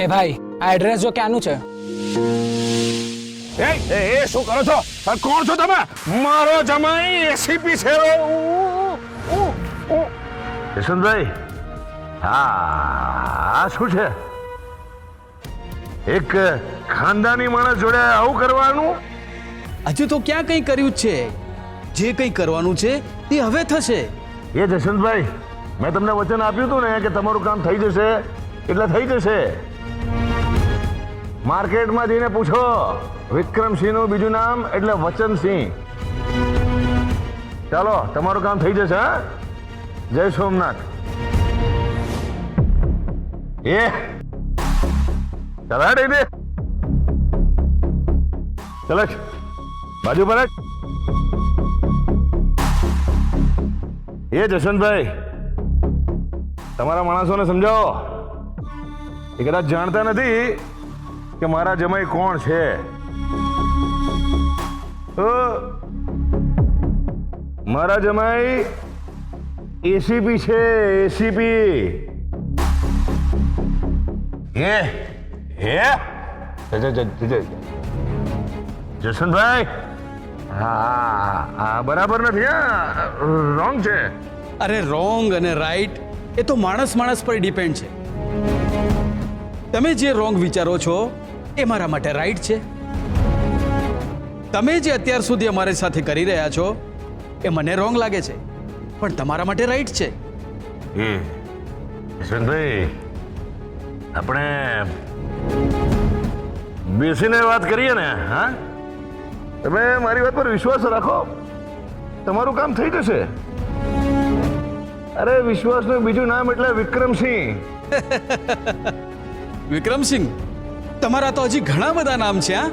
એ ભાઈ આ એડ્રેસ જો ક્યાંનું છે? એ શું કરો છો? કોણ છો તમે? મારો જમાઈ એસીપી છે. યશવંતભાઈ, હા શું છે? એક ખાનદાની માણસ જોડે આવું કરવાનું? હજુ તો ક્યાં કંઈ કર્યું જ છે. જે કંઈ કરવાનું છે તે હવે થશે. એ જશવંતભાઈ, મેં તમને વચન આપ્યું હતું ને કે તમારું કામ થઈ જશે એટલે થઈ જશે. માર્કેટમાં જઈને પૂછો, વિક્રમસિંહનું બીજું નામ એટલે વચનસિંહ. ચાલો, તમારું કામ થઈ જશે. હા, જય સોમનાથ. એ ચાલ દે ચાલ બાજુ પર એ જશવંતભાઈ, તમારા માણસોને સમજાવો, એ કદાચ જાણતા નથી કે મારા જમાઈ કોણ છે. મારા જમાઈ એસીપી છે. એસીપી હે હે જશવંતભાઈ, હા બરાબર નથી. હા, રોંગ છે. અરે રોંગ અને રાઈટ એ તો માણસ પર ડિપેન્ડ છે. તમે જે રોંગ વિચારો છો એ મારા માટે રાઈટ છે. તમે જે અત્યાર સુધી અમારી સાથે કરી રહ્યા છો એ મને રોંગ લાગે છે, પણ તમારા માટે રાઈટ છે. યશવંતભાઈ, આપણે બેસીને વાત કરીએ ને. હા, તમે મારી વાત પર વિશ્વાસ રાખો, તમારું કામ થઈ જશે. અરે વિશ્વાસનું બીજું નામ એટલે વિક્રમસિંહ. વિક્રમસિંહ? તમારા તો હજી ઘણા બધા નામ છે. હા,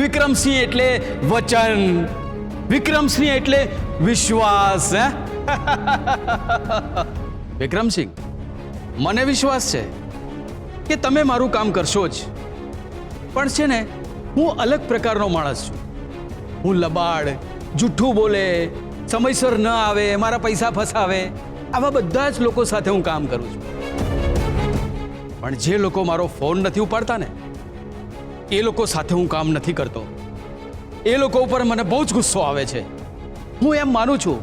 વિક્રમસિંહ એટલે વચન, વિક્રમસિંહ એટલે વિશ્વાસ. વિક્રમસિંહ, મને વિશ્વાસ છે કે તમે મારું કામ કરશો જ. પણ છે ને, હું અલગ પ્રકારનો માણસ છું. હું લબાડ, જૂઠું બોલે, સમયસર ન આવે, મારા પૈસા ફસાવે, આવા બધા જ લોકો સાથે હું કામ કરું છું. પણ જે લોકો મારો ફોન નથી ઉપાડતા ને, એ લોકો સાથે હું કામ નથી કરતો. એ લોકો ઉપર મને બહુ જ ગુસ્સો આવે છે. હું એમ માનું છું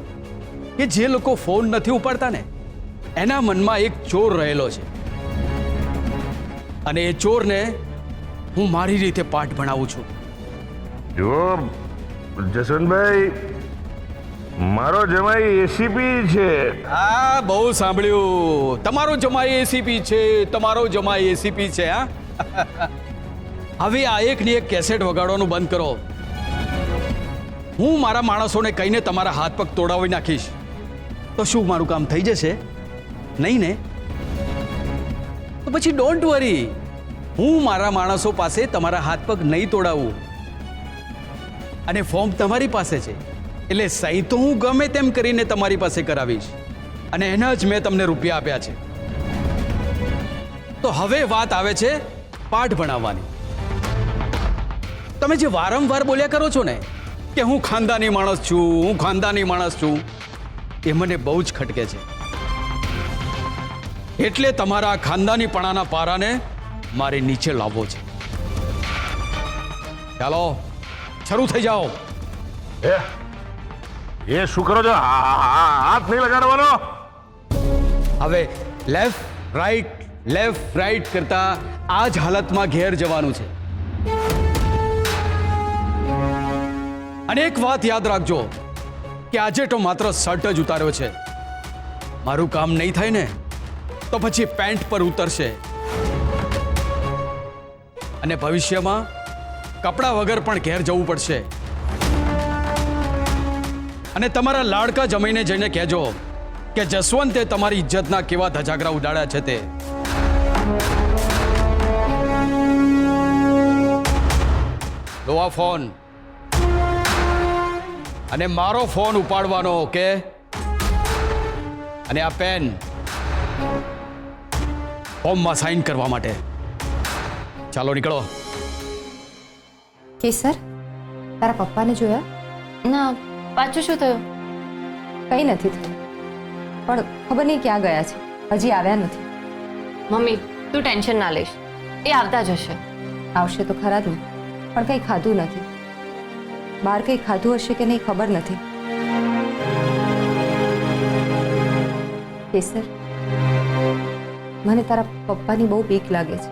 કે જે લોકો ફોન નથી ઉપાડતા ને, એના મનમાં એક ચોર રહેલો છે, અને એ ચોરને હું મારી રીતે પાઠ ભણાવું છું. જો જસવંતભાઈ, મારો જમાઈ એસીપી છે. હા, બહુ સાંભળ્યું. તમારો જમાઈ એસીપી છે, તમારો જમાઈ એસીપી છે. હા, હવે આ એકની એક કેસેટ વગાડવાનું બંધ કરો. હું મારા માણસોને કહીને તમારા હાથ પગ તોડાવી નાખીશ. તો શું મારું કામ થઈ જશે? નહીં ને? તો પછી ડોન્ટ વરી, હું મારા માણસો પાસે તમારા હાથ પગ નહીં તોડાવું. અને ફોર્મ તમારી પાસે છે એટલે સહી તો હું ગમે તેમ કરીને તમારી પાસે કરાવીશ, અને એના જ મેં તમને રૂપિયા આપ્યા છે. તો હવે વાત આવે છે પાઠ ભણાવવાની. તમે જે વારંવાર બોલ્યા કરો છો ને કે હું ખાનદાની માણસ છું, હું ખાનદાની માણસ છું, એ મને બહુ જ ખટકે છે. એટલે તમારા ખાનદાનીપણાના પારાને મારે નીચે લાવવો છે. ચાલો, શરૂ થઈ જાઓ. એ શું કરો છો? હાથ નહીં લગાડવાનો. હવે લેફ્ટ રાઈટ કરતા આ જ હાલતમાં ઘેર જવાનું છે. અને એક વાત યાદ રાખજો કે આજે તો માત્ર શર્ટ જ ઉતાર્યો છે. મારું કામ નહીં થાય ને તો પછી પેન્ટ પર ઉતરશે, અને ભવિષ્યમાં કપડા વગર પણ ઘેર જવું પડશે. અને તમારા લાડકા જમાઈને જઈને કહેજો કે જસવંતે તમારી ઇજ્જતના કેવા ધજાગરા ઉડાડ્યા છે તે. લો આ ફોન, અને મારો ફોન ઉપાડવાનો. ઓકે? અને આ પેન ફોર્મમાં સાઇન કરવા માટે. ચાલો, નીકળો. કેસર, તારા પપ્પાને જોયા? ના, પાછું શું થયું? કંઈ નથી થયું, પણ ખબર નહીં ક્યાં ગયા છે, હજી આવ્યા નથી. મમ્મી, તું ટેન્શન ના લઈશ. એ આવતા જ હશે. આવશે તો ખરા જ ને, પણ કંઈ ખાધું નથી. બહાર કંઈ ખાધું હશે કે નહીં ખબર નથી. કેસર, મને તારા પપ્પાની બહુ બીક લાગે છે.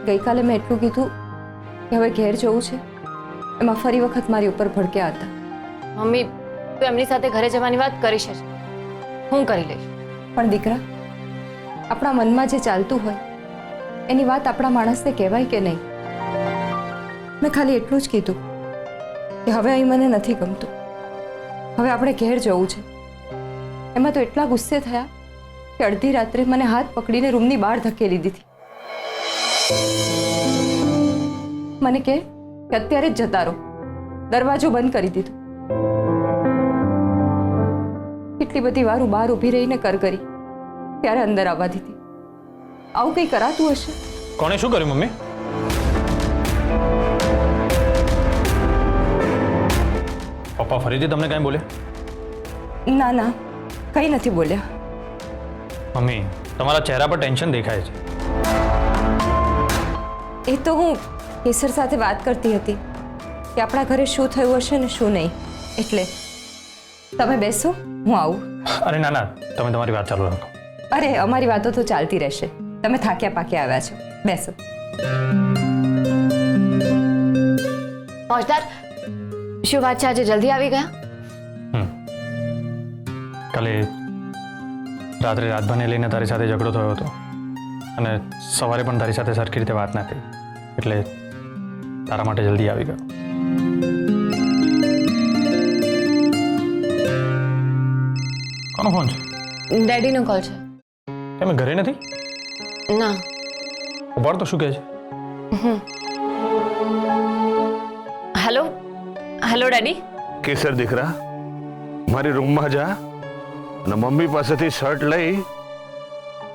ગઈકાલે મેં એટલું કીધું કે હવે ઘેર જવું છે, એમાં ફરી વખત મારી ઉપર ભડક્યા હતા. મમ્મી, તું એમની સાથે ઘરે જવાની વાત કરીશ જ. હું કરી લઈશ. પણ દીકરા, આપણા મનમાં જે ચાલતું હોય એની વાત આપણા માણસને કહેવાય કે નહીં? મેં ખાલી એટલું જ કીધું કે હવે અહીં મને નથી ગમતું, હવે આપણે ઘેર જવું છે. એમાં તો એટલા ગુસ્સે થયા કે અડધી રાત્રે મને હાથ પકડીને રૂમની બહાર ધકેલી દીધી. મને કહે કે અત્યારે જ જતા રહો, દરવાજો બંધ કરી દીધો. કેટલી બધી વાર હું બહાર ઊભી રહીને કરી ત્યારે અંદર આવવા દીધી. આવું કંઈ કરાતું હશે? કોણે શું કર્યું મમ્મી? પપ્પા ફરીથી તમને કાંઈ બોલે? ના ના, કંઈ નથી બોલ્યા. મમ્મી, તમારા ચહેરા પર ટેન્શન દેખાય છે. એ તો હું કેસર સાથે વાત કરતી હતી કે આપણા ઘરે શું થયું હશે ને શું નહીં. એટલે તમે બેસો, હું આવું. અરે ના ના, તમે તમારી વાત ચાલુ રાખો. અરે અમારી વાતો તો ચાલતી રહેશે. તમે થાક્યા પાક્યા આવ્યા છો, બેસો. પહોંચદાર, શું વાત છે? આજે જલ્દી આવી ગયા? કાલે રાત્રે રાજભાને લઈને તારી સાથે ઝઘડો થયો હતો અને સવારે પણ તારી સાથે સરખી રીતે વાત ના થઈ, એટલે તારા માટે જલ્દી આવી ગયો. કોનો ફોન છે? ડેડીનો કોલ છે. તમે ઘરે નથી? ના. ઉપાડ તો. શું કહે છે? Hello hello daddy. કેસર દીકરા, મારી રૂમમાં જા અને મમ્મી પાસેથી શર્ટ લઈ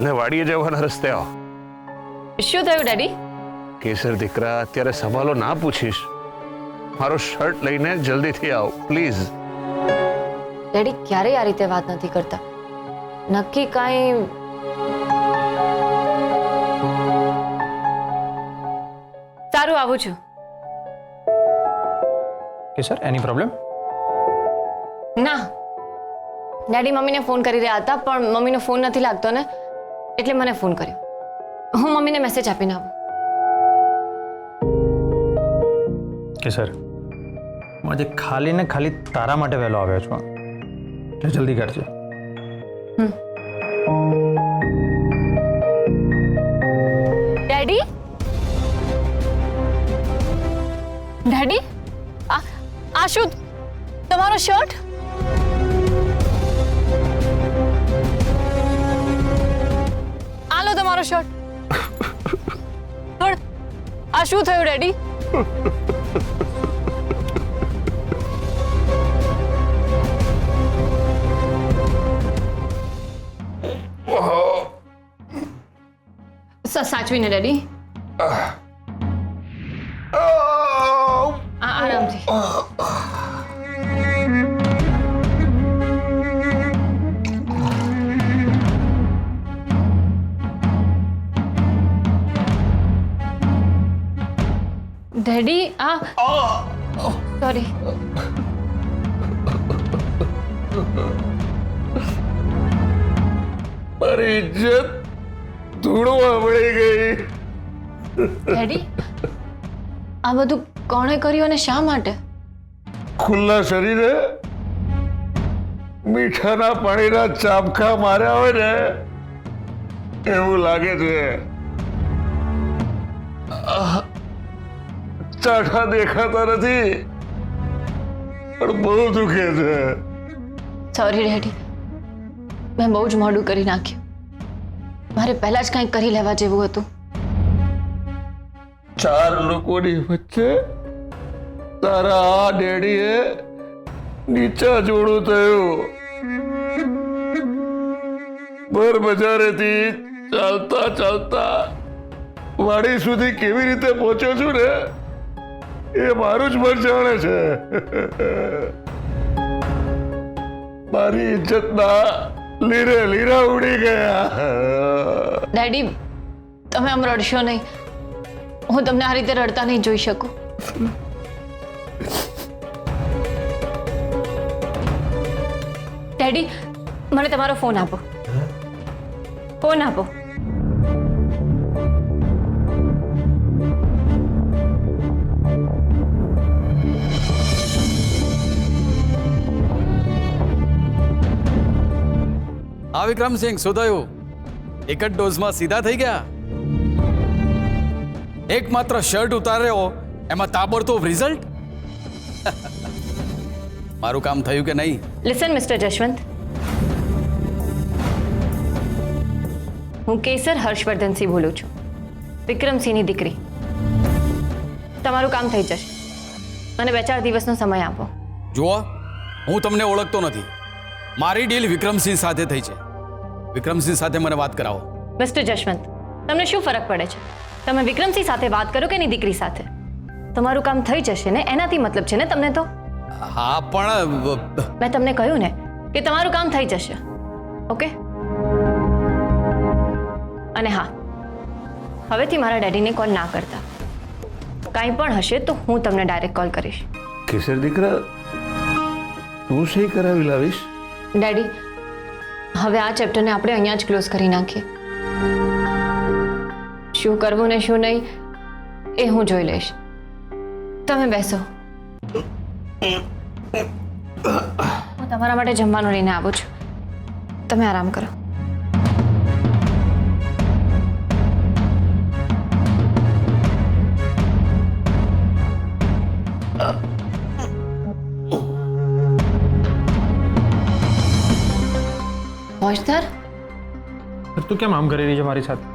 ને વાડીએ જવાના રસ્તે આવ. શું થયું ડેડી? કેસર દીકરા, અત્યારે સવાલો ના પૂછીશ. મારો શર્ટ લઈને જલ્દીથી આવ પ્લીઝ. ડેડી ક્યારેય આ રીતે વાત નથી કરતા. નક્કી કાંઈ? સારું, આવું છું. કે સર, એની પ્રોબ્લેમ? ના, ડેડી મમ્મીને ફોન કરી રહ્યા હતા પણ મમ્મીનો ફોન નથી લાગતો ને, એટલે મને ફોન કર્યો. હું મમ્મીને મેસેજ આપીને આવું. કે સર, હું આજે ખાલી ને ખાલી તારા માટે વહેલો આવ્યો છું, એટલે જલ્દી કરજે. ડેડી, ડેડી, આ શું? તમારો શર્ટ? આ લો તમારો શર્ટ. પણ આ શું થયું ડેડી? સાચવીને ડેડી. આરામથી. Daddy, sorry. મારી ઇજ્જત ધૂળવા મળી ગઈ. ડેડી, આ બધું કોણે કર્યું અને શા માટે? ખુલ્લા શરીરે મીઠાના પાણીના ચાબખા માર્યા હોય ને એવું લાગે છે. ચાઠા દેખાતા નથી પણ બહુ દુખે છે. સોરી ડેડી, મેં બહુ જ મોડું કરી નાખ્યું. મારે પહેલા જ કંઈક કરી લેવા જેવું હતું. 4 લોકોની વચ્ચે તારા આ ડેડીએ નીચા જોડું થયું. ભર બજારેથી ચાલતા ચાલતા વાડી સુધી કેવી રીતે પહોંચ્યો છું ને એ મારું જ મન જાણે છે. મારી ઇજ્જતના લીરે લીરા ઉડી ગયા. ડેડી, તમે આમ રડશો નહીં. હું તમને આ રીતે રડતા નહીં જોઈ શકું. ડેડી, મને તમારો ફોન આપો. ફોન આપો. હા વિક્રમસિંહ, શું થયું? એક જ ડોઝમાં સીધા થઈ ગયા? એકમાત્ર શર્ટ ઉતાર્યો એમાં તાબડતોબ રિઝલ્ટ? મારું કામ થયું કે નહીં? લિસન મિસ્ટર જશવંત, હું કેસર હર્ષવર્ધનસિંહ બોલું છું, વિક્રમસિંહની દીકરી. તમારું કામ થઈ જશે. મને 2-4 દિવસનો સમય આપો. જુઓ, હું તમને ઓળખતો નથી. મારી ડીલ વિક્રમસિંહ સાથે થઈ છે. વિક્રમસિંહ સાથે મને વાત કરાવો. મિસ્ટર જશવંત, તમને શું ફરક પડે છે? તમે વિક્રમસિંહ સાથે વાત કરો કે એની દીકરી સાથે? તમારું કામ થઈ જશે ને, એનાથી મતલબ છે ને તમને તો. હા પણ મેં તમને કહ્યું ને કે તમારું કામ થઈ જશે. ઓકે? અને હા, હવેથી મારા ડેડીને કોલ ના કરતા. કાંઈ પણ હશે તો હું તમને ડાયરેક્ટ કોલ કરીશ. કેસર દીકરા, તું સહી કરાવી લાવીશ? ડેડી, હવે આ ચેપ્ટરને આપણે અહીંયા જ ક્લોઝ કરી નાખીએ. શું કરવું ને શું નહીં એ હું જોઈ લઈશ. તમે બેસો. હું તમારા માટે જમવાનું લઈને આવું છું. તમે આરામ કરો. મોજદાર, તું કેમ આમ કરી રહી છે મારી સાથે?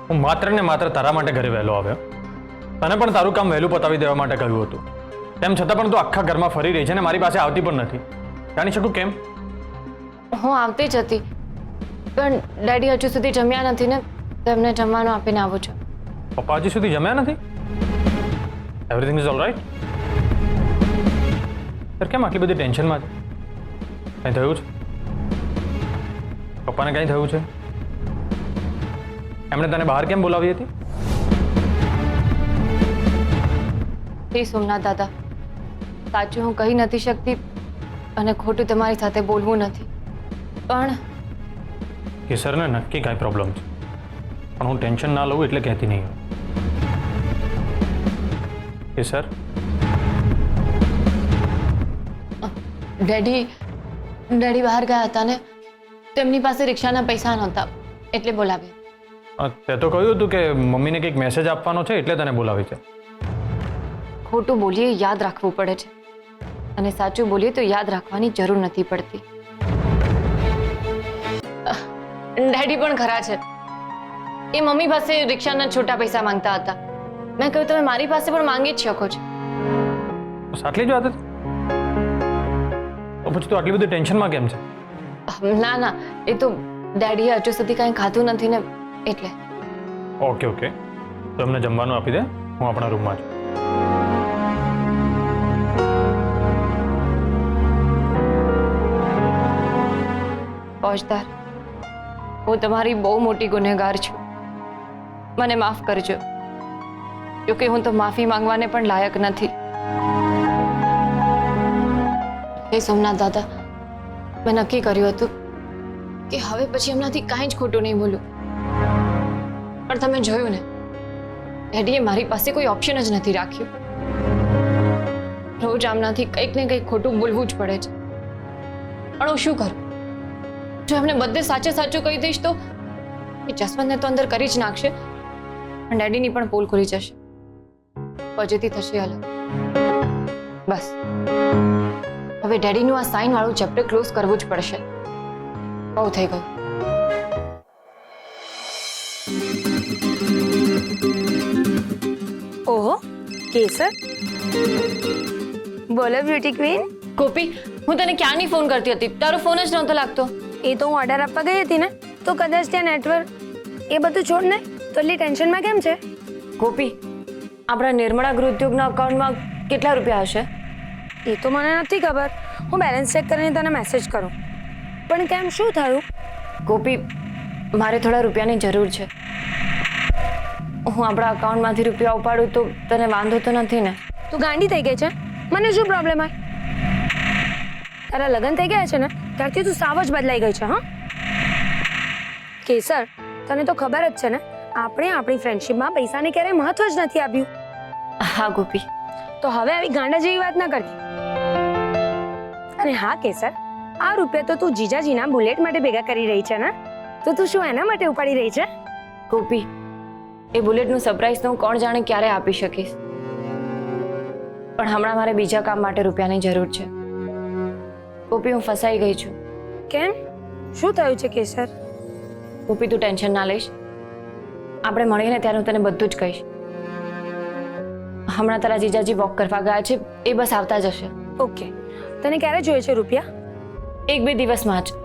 હું માત્ર ને માત્ર તારા માટે ઘરે વહેલો આવ્યો. તને પણ તારું કામ વહેલું પતાવી દેવા માટે કહ્યું હતું. તેમ છતાં પણ તું આખા ઘરમાં ફરી રહી છે ને મારી પાસે આવતી પણ નથી. જાણી શકું કેમ? હું આવતી જ હતી, પણ ડેડી હજુ સુધી જમ્યા નથી ને, તેમને જમવાનું આપીને આવું છું. પપ્પા હજી સુધી જમ્યા નથી? Everything is all right? Sir, કેમ આટલી બધી ટેન્શનમાં છે? કંઈ થયું છે? પપ્પાને કંઈ થયું છે? એમણે તને બહાર કેમ બોલાવી હતી? હે સોમનાથ દાદા, સાચું હું કહી નથી શકતી અને ખોટું તમારી સાથે બોલવું નથી, પણ કેસરને નક્કી કાંઈ પ્રોબ્લેમ છે, પણ હું ટેન્શન ના લઉં એટલે કહેતી નહીં. કેસર, ડેડી બહાર ગયા હતા ને, તેમની પાસે રિક્ષાના પૈસા નહોતા એટલે બોલાવી. તે તો કહ્યું હતું કે મમ્મીને કંઈક મેસેજ આપવાનો છે એટલે તને બોલાવી છે. ખોટું બોલીએ યાદ રાખવું પડે છે અને સાચું બોલીએ તો યાદ રાખવાની જરૂર નથી પડતી. ડેડી પણ ખરા છે. એ મમ્મી પાસે રિક્ષાના છોટા પૈસા માંગતા હતા. મેં કહ્યું તમે મારી પાસે પણ માંગી જ શકો છો. બસ આટલી જ વાત હતી? તો પછી તું આટલી બધી ટેન્શનમાં કેમ છે? ના ના, એ તો ડેડીએ હજુ સુધી કાંઈ ખાધું નથી ને એટલે. ઓકે ઓકે, તો એમને જમવાનું આપી દે, હું આપણા રૂમમાં છું. ફોજદાર, હું તમારી બહુ મોટી ગુનેગાર છું. મને માફ કરજો, જોકે હું તો માફી માંગવાને પણ લાયક નથી. હે સોમનાથ દાદા, મેં નક્કી કર્યું હતું કે હવે પછી એમનાથી કાંઈ જ ખોટું નહીં બોલું, પણ તમે જોયું ને, ડેડીએ મારી પાસે કોઈ ઓપ્શન જ નથી રાખ્યું. રોજ આમનાથી કંઈક ને કંઈક ખોટું બોલવું જ પડે છે. પણ હું શું કરું? જો એમને બધે સાચે સાચું કહી દઈશ તો એ જસવંતને તો અંદર કરી જ નાખશે, પણ ડેડીની પણ પોલ ખુલી જશે. ફજેતી થશે અલગ. બસ હવે ડેડીનું આ સાઇન વાળું ચેપ્ટર ક્લોઝ કરવું જ પડશે. બહુ થઈ ગયું. ઓહો, કેસર, બોલો બ્યુટી ક્વીન. ગોપી, હું તને ક્યાંની ફોન કરતી હતી, તારો ફોન જ નહોતો લાગતો. એ તો હું ઓર્ડર આપવા ગઈ હતી ને, તો કદાચ ત્યાં નેટવર્ક એ બધું છોડ ને, તો એટલી ટેન્શનમાં કેમ છે? ગોપી, આપણા નિર્મળા ગૃહ ઉદ્યોગના અકાઉન્ટમાં કેટલા રૂપિયા હશે? એ તો મને નથી ખબર. હું બેલેન્સ ચેક કરીને તને મેસેજ કરું. પણ કેમ, શું થયું? ગોપી, મારે થોડા રૂપિયાની જરૂર છે. હું આપણા અકાઉન્ટમાંથી રૂપિયા ઉપાડું તો તને વાંધો તો નથી ને? તું ગાંડી થઈ ગઈ છે? મને શું પ્રોબ્લેમ હોય? તારા લગ્ન થઈ ગયા છે ને ત્યારથી તું સાવ જ બદલાઈ ગઈ છે. હા કેસર, તને તો ખબર જ છે ને આપણે આપણી ફ્રેન્ડશિપમાં પૈસાને ક્યારેય મહત્વ જ નથી આપ્યું. હા ગોપી, તો હવે આવી ગાંડા જેવી વાત ના કરતી. અને હા કેસર, આ રૂપિયા તો તું જીજાજીના બુલેટ માટે ભેગા કરી રહી છે ને? તો તું શું એના માટે ઉપાડી રહી છે? ગોપી, એ બુલેટનું સરપ્રાઈઝ તો હું કોણ જાણે ક્યારે આપી શકીશ. પણ હમણાં મારે બીજા કામ માટે રૂપિયાની જરૂર છે. ગોપી, હું ફસાઈ ગઈ છું. કેમ? શું થયું છે કેસર? ગોપી, તું ટેન્શન ના લઈશ. આપણે મળીને ત્યારે હું તને બધું જ કહીશ. હમણાં તારા જીજાજી વોક કરવા ગયા છે, એ બસ આવતા જ હશે. ઓકે, તને ક્યારે જોઈએ છે રૂપિયા? 1-2 દિવસમાં જ.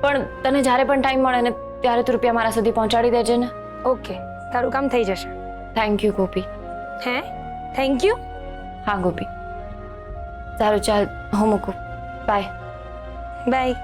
પણ તને જ્યારે પણ ટાઈમ મળે ને ત્યારે તું રૂપિયા મારા સુધી પહોંચાડી દેજે ને. ઓકે, તારું કામ થઈ જશે. થેન્ક યુ ગોપી. હે? Thank you? હા ગોપી. સારું, ચાલ હું મૂકું. બાય. બાય.